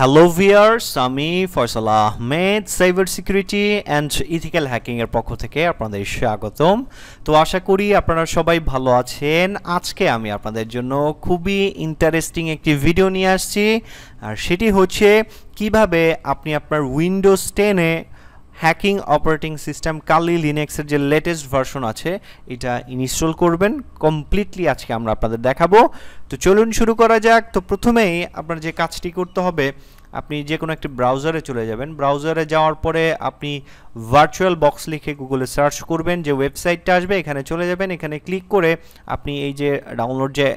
Hello viewers, আমি Faisal Ahmed cyber security and ethical hacking এর পক্ষ থেকে আপনাদের স্বাগতম। তো আশা করি আপনারা সবাই ভালো আছেন। আজকে আমি আপনাদের জন্য খুবই ইন্টারেস্টিং একটি ভিডিও নিয়ে আসছি, আর সেটি হচ্ছে কিভাবে আপনি আপনার উইন্ডোজ 10-এ হ্যাকিং অপারেটিং সিস্টেম কালি লিনাক্সের যে লেটেস্ট ভার্সন আছে এটা ইনস্টল করবেন কমপ্লিটলি আজকে আমরা আপনাদের দেখাবো। তো চলুন শুরু করা যাক। তো প্রথমেই আপনার যে কাজটি করতে হবে, আপনি যে কোনো একটি ব্রাউজারে চলে যাবেন। ব্রাউজারে যাওয়ার পরে আপনি VirtualBox লিখে গুগলে সার্চ করবেন, যে ওয়েবসাইটটা আসবে এখানে চলে যাবেন। এখানে ক্লিক করে আপনি এই যে ডাউনলোড যে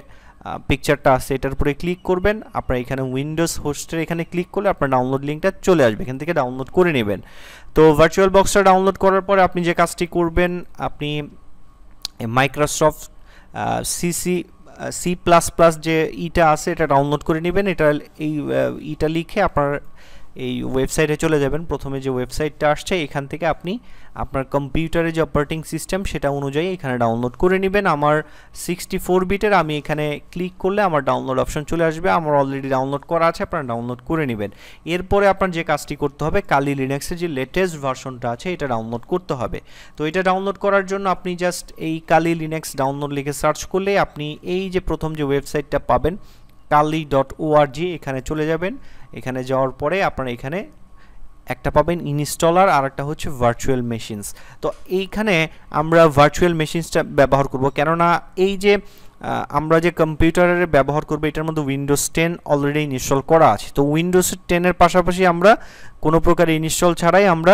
পিকচারটা আছে এটার উপরে ক্লিক করবেন। আপনার এখানে উইন্ডোজ হোস্টের এখানে ক্লিক করলে আপনার ডাউনলোড লিঙ্কটা চলে আসবে, এখান থেকে ডাউনলোড করে নেবেন। তো VirtualBoxটা ডাউনলোড করার পরে আপনি যে কাজটি করবেন, আপনি মাইক্রোসফট সি প্লাস প্লাস যে ইটা আছে এটা ডাউনলোড করে নেবেন। ইটা লিখে আপনার এই ওয়েবসাইটে চলে যাবেন। প্রথমে যে ওয়েবসাইটটা আসছে এখান থেকে আপনি আপনার কম্পিউটারে যে অপারেটিং সিস্টেম সেটা অনুযায়ী এখানে ডাউনলোড করে নেবেন। আমার 64 বিটের, আমি এখানে ক্লিক করলে আমার ডাউনলোড অপশন চলে আসবে। আমার অলরেডি ডাউনলোড করা আছে, আপনারা ডাউনলোড করে নেবেন। এরপরে আপনার যে কাজটি করতে হবে, কালি লিনাক্সের যে লেটেস্ট ভার্সনটা আছে এটা ডাউনলোড করতে হবে। তো এটা ডাউনলোড করার জন্য আপনি জাস্ট এই কালি লিনাক্স ডাউনলোড লিখে সার্চ করলে আপনি এই যে প্রথম যে ওয়েবসাইটটা পাবেন kali.org, এখানে চলে যাবেন। এখানে যাওয়ার পরে আপনারা এখানে একটা পাবেন ইনস্টলার, আর একটা হচ্ছে ভার্চুয়াল মেশিনস। তো এইখানে আমরা ভার্চুয়াল মেশিনসটা ব্যবহার করব, কেননা এই যে আমরা যে কম্পিউটারের ব্যবহার করব এটার মধ্যে উইন্ডোজ 10 অলরেডি ইনস্টল করা আছে। তো উইন্ডোজ 10-এর পাশাপাশি আমরা কোনো প্রকার ইনস্টল ছাড়াই আমরা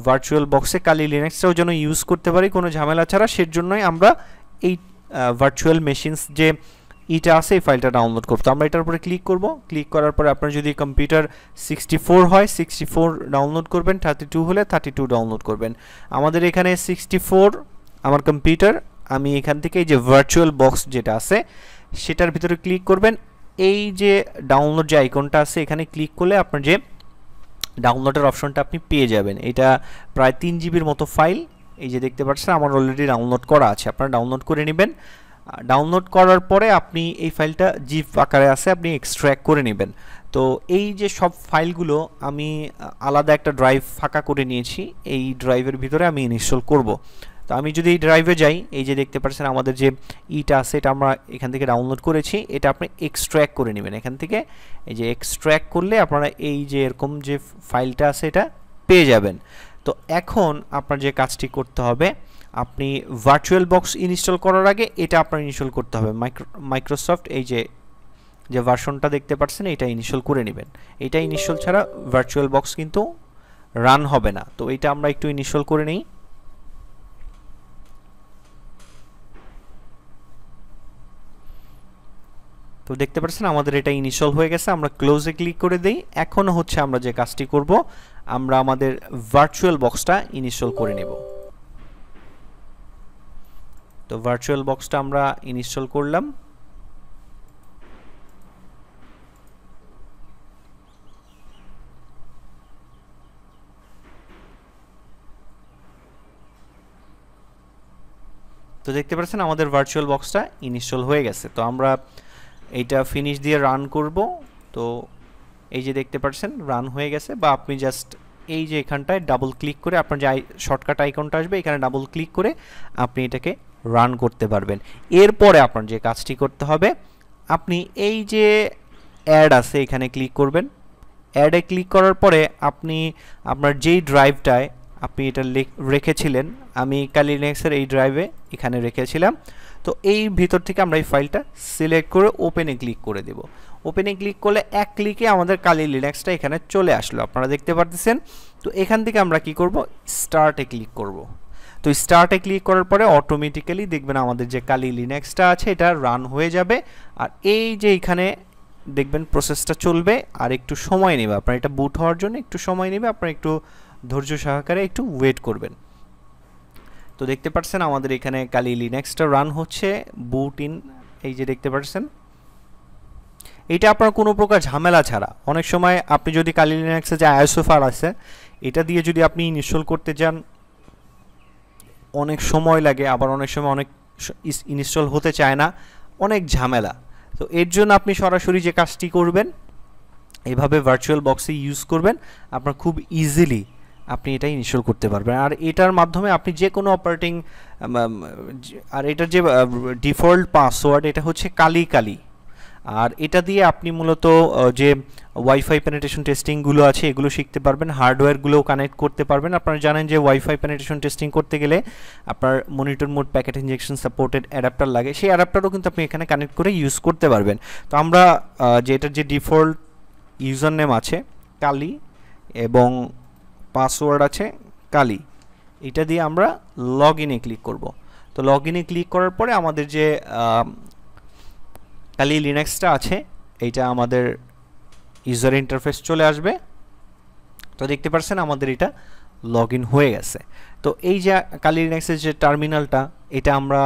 VirtualBox-এ কালি লিনাক্সটাও যেন ইউজ করতে পারি কোনো ঝামেলা ছাড়া, সেজন্যই আমরা এই ভার্চুয়াল মেশিনস যে এটা আছে এই ফাইলটা ডাউনলোড করব। তো আমরা এটার উপরে ক্লিক করব। ক্লিক করার পরে আপনার যদি কম্পিউটার 64 হয় 64 ডাউনলোড করবেন, 32 হলে 32 ডাউনলোড করবেন। আমাদের এখানে 64 আমার কম্পিউটার। আমি এখান থেকে এই যে VirtualBox যেটা আছে সেটার ভিতরে ক্লিক করবেন। এই যে ডাউনলোড যে আইকনটা আছে এখানে ক্লিক করলে আপনার যে ডাউনলোডের অপশনটা আপনি পেয়ে যাবেন। এটা প্রায় 3 জিবির মতো ফাইল, এই যে দেখতে পাচ্ছেন আমার অলরেডি ডাউনলোড করা আছে, আপনারা ডাউনলোড করে নেবেন। ডাউনলোড করার পরে আপনি এই ফাইলটা জিপ আকারে আছে, আপনি এক্সট্র্যাক্ট করে নেবেন। তো এই যে সব ফাইলগুলো আমি আলাদা একটা ড্রাইভ ফাঁকা করে নিয়েছি, এই ড্রাইভের ভিতরে আমি ইনস্টল করব। তো আমি যদি এই ড্রাইভে যাই, এই যে দেখতে পাচ্ছেন আমাদের যে ইটা আছে এটা আমরা এখান থেকে ডাউনলোড করেছি, এটা আপনি এক্সট্র্যাক্ট করে নেবেন এখান থেকে। এই যে এক্সট্র্যাক্ট করলে আপনারা এই যে এরকম যে ফাইলটা আছে এটা পেয়ে যাবেন। তো এখন আপনার যে কাজটি করতে হবে, আপনি VirtualBox ইনস্টল করার আগে এটা আপনার ইনস্টল করতে হবে। মাইক্রোসফট এই যে ভার্সনটা দেখতে পাচ্ছেন এটা ইনস্টল করে নেবেন। এটা ইনস্টল ছাড়া VirtualBox কিন্তু রান হবে না। তো এটা আমরা একটু ইনস্টল করে নেই। তো দেখতে পাচ্ছেন আমাদের এটা ইনস্টল হয়ে গেছে, আমরা ক্লোজে ক্লিক করে দেই। এখন হচ্ছে আমরা যে কাজটি করব, আমরা আমাদের VirtualBoxটা ইনস্টল করে নেব। তো VirtualBoxটা আমরা ইনস্টল করলাম। তো দেখতে পাচ্ছেন আমাদের VirtualBoxটা ইনস্টল হয়ে গেছে। তো আমরা এইটা ফিনিশ দিয়ে রান করব। তো এই যে দেখতে পাচ্ছেন রান হয়ে গেছে। বা আপনি জাস্ট এই যে এখানটায় ডাবল ক্লিক করে আপনার যে শর্টকাট আইকনটা আসবে এখানে ডাবল ক্লিক করে আপনি এটাকে রান করতে পারবেন। এরপরে আপনার যে কাজটি করতে হবে, আপনি এই যে অ্যাড আছে এখানে ক্লিক করবেন। অ্যাডে ক্লিক করার পরে আপনি আপনার যেই ড্রাইভটায় আপনি এটা রেখেছিলেন, আমি কালি লিনাক্সের এই ড্রাইভে এখানে রেখেছিলাম। তো এই ভিতর থেকে আমরা এই ফাইলটা সিলেক্ট করে ওপেনে ক্লিক করে দেব। ওপেনে ক্লিক করলে এক ক্লিকে আমাদের কালি লিনাক্সটা এখানে চলে আসলো, আপনারা দেখতে পাচ্ছেন। তো এখান থেকে আমরা কি করব, স্টার্টে ক্লিক করব। তো স্টার্টে ক্লিক করার পরে অটোমেটিক্যালি দেখবেন আমাদের যে কালি লিনাক্সটা আছে এটা রান হয়ে যাবে। আর এই যে এখানে দেখবেন প্রসেসটা চলবে আর একটু সময় নেবে, আপনার এটা বুট হওয়ার জন্য একটু সময় নেবে, আপনারা একটু ধৈর্য সহকারে একটু ওয়েট করবেন। তো দেখতে পাচ্ছেন আমাদের এখানে কালি লিনাক্সটা রান হচ্ছে, বুট ইন এই যে দেখতে পাচ্ছেন। এটা আপনার কোনো প্রকার ঝামেলা ছাড়া, অনেক সময় আপনি যদি কালি লিনাক্সে যে আইএসওফার আছে এটা দিয়ে যদি আপনি ইনস্টল করতে যান অনেক সময় লাগে, আবার অনেক সময় অনেক ইনস্টল হতে চায় না, অনেক ঝামেলা। তো এর জন্য আপনি সরাসরি যে কাজটি করবেন, এইভাবে ভার্চুয়াল বক্সে ইউজ করবেন, আপনার খুব ইজিলি আপনি এটা ইনস্টল করতে পারবেন। আর এটার মাধ্যমে আপনি যে কোনো অপারেটিং, আর এটার যে ডিফল্ট পাসওয়ার্ড এটা হচ্ছে কালি, আর এটা দিয়ে আপনি মূলত যে ওয়াইফাই পেনিট্রেশন টেস্টিংগুলো আছে এগুলো শিখতে পারবেন, হার্ডওয়্যারগুলোও কানেক্ট করতে পারবেন। আপনারা জানেন যে ওয়াইফাই পেনিট্রেশন টেস্টিং করতে গেলে আপনার monitor mode packet injection supported adapter লাগে, সেই অ্যাডাপ্টারও কিন্তু আপনি এখানে কানেক্ট করে ইউজ করতে পারবেন। তো আমরা যে এটার যে ডিফল্ট ইউজার নেম আছে কালি এবং পাসওয়ার্ড আছে কালি, এটা দিয়ে আমরা লগ ইনে ক্লিক করব। তো লগ ইনে ক্লিক করার পরে আমাদের যে কালি লিনাক্সটা আছে এইটা আমাদের ইউজার ইন্টারফেস চলে আসবে। তো দেখতে পাচ্ছেন আমাদের এটা লগ ইন হয়ে গেছে। তো এই যে কালি লিনাক্সের যে টার্মিনালটা এটা আমরা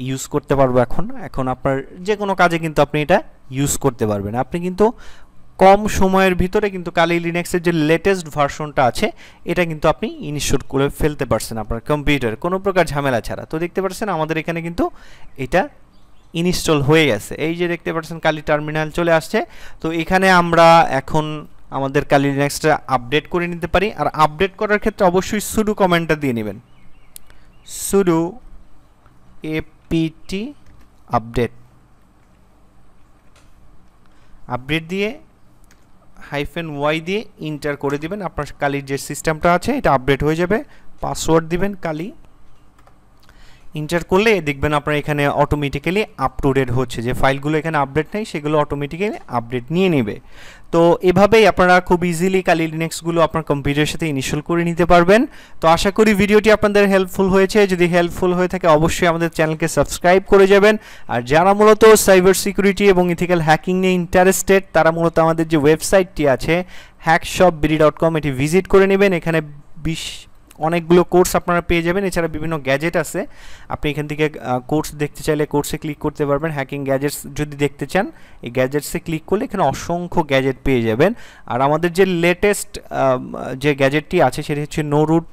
ইউজ করতে পারবো এখন আপনার যে কোনো কাজে কিন্তু আপনি এটা ইউজ করতে পারবেন। আপনি কিন্তু কম সময়ের ভিতরে কিন্তু কালি লিনাক্সের যে লেটেস্ট ভার্সনটা আছে এটা কিন্তু আপনি ইনস্টল করে ফেলতে পারছেন আপনার কম্পিউটারে কোনো প্রকার ঝামেলা ছাড়া। তো দেখতে পাচ্ছেন আমাদের এখানে কিন্তু এটা ইনস্টল হয়ে গেছে। এই যে দেখতে পাচ্ছেন কালি টার্মিনাল চলে আসছে। তো এখানে আমরা এখন আমাদের কালি লিনাক্সটা আপডেট করে নিতে পারি। আর আপডেট করার ক্ষেত্রে অবশ্যই সুডো কমান্ডটা দিয়ে নেবেন, সুডো apt আপডেট দিয়ে -y দিয়ে এন্টার করে দিবেন। আপনার কালির যে সিস্টেমটা আছে এটা আপডেট হয়ে যাবে। পাসওয়ার্ড দিবেন কালি, এন্টার করলে দেখবেন আপনার এখানে অটোমেটিক্যালি আপ টু ডেট হচ্ছে, যে ফাইলগুলো এখানে আপডেট নেই সেগুলো অটোমেটিক্যালি আপডেট নিয়ে নেবে। তো এভাবেই আপনারা খুব ইজিলি কালি লিনাক্সগুলো আপনার কম্পিউটারের সাথে ইনস্টল করে নিতে পারবেন। তো আশা করি ভিডিওটি আপনাদের হেল্পফুল হয়েছে। যদি হেল্পফুল হয়ে থাকে অবশ্যই আমাদের চ্যানেলকে সাবস্ক্রাইব করে যাবেন। আর যারা মূলত সাইবার সিকিউরিটি এবং ইথিক্যাল হ্যাকিং নিয়ে ইন্টারেস্টেড তারা মূলত আমাদের যে ওয়েবসাইটটি আছে hackshopbd.com এটি ভিজিট করে নেবেন। এখানে অনেকগুলো কোর্স আপনারা পেয়ে যাবেন। এছাড়া বিভিন্ন গ্যাজেট আছে, আপনি এখান থেকে কোর্স দেখতে চাইলে কোর্সে ক্লিক করতে পারবেন। হ্যাকিং গ্যাজেটস যদি দেখতে চান এই গ্যাজেটসে ক্লিক করলে এখানে অসংখ্য গ্যাজেট পেয়ে যাবেন। আর আমাদের যে লেটেস্ট যে গ্যাজেটটি আছে সেটি হচ্ছে নো রুট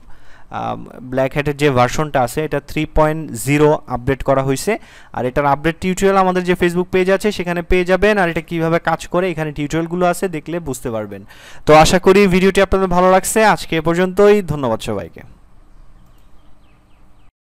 ব্ল্যাক হ্যাটের যে ভার্সনটা আছে এটা 3.0 আপডেট করা হয়েছে। আর এটার আপডেট টিউটোরিয়াল আমাদের যে ফেসবুক পেজ আছে সেখানে পেয়ে যাবেন। আর এটা কিভাবে কাজ করে এখানে টিউটোরিয়ালগুলো আছে, দেখলে বুঝতে পারবেন। তো আশা করি ভিডিওটি আপনাদের ভালো লাগছে। আজকে এ পর্যন্তই, ধন্যবাদ সবাইকে।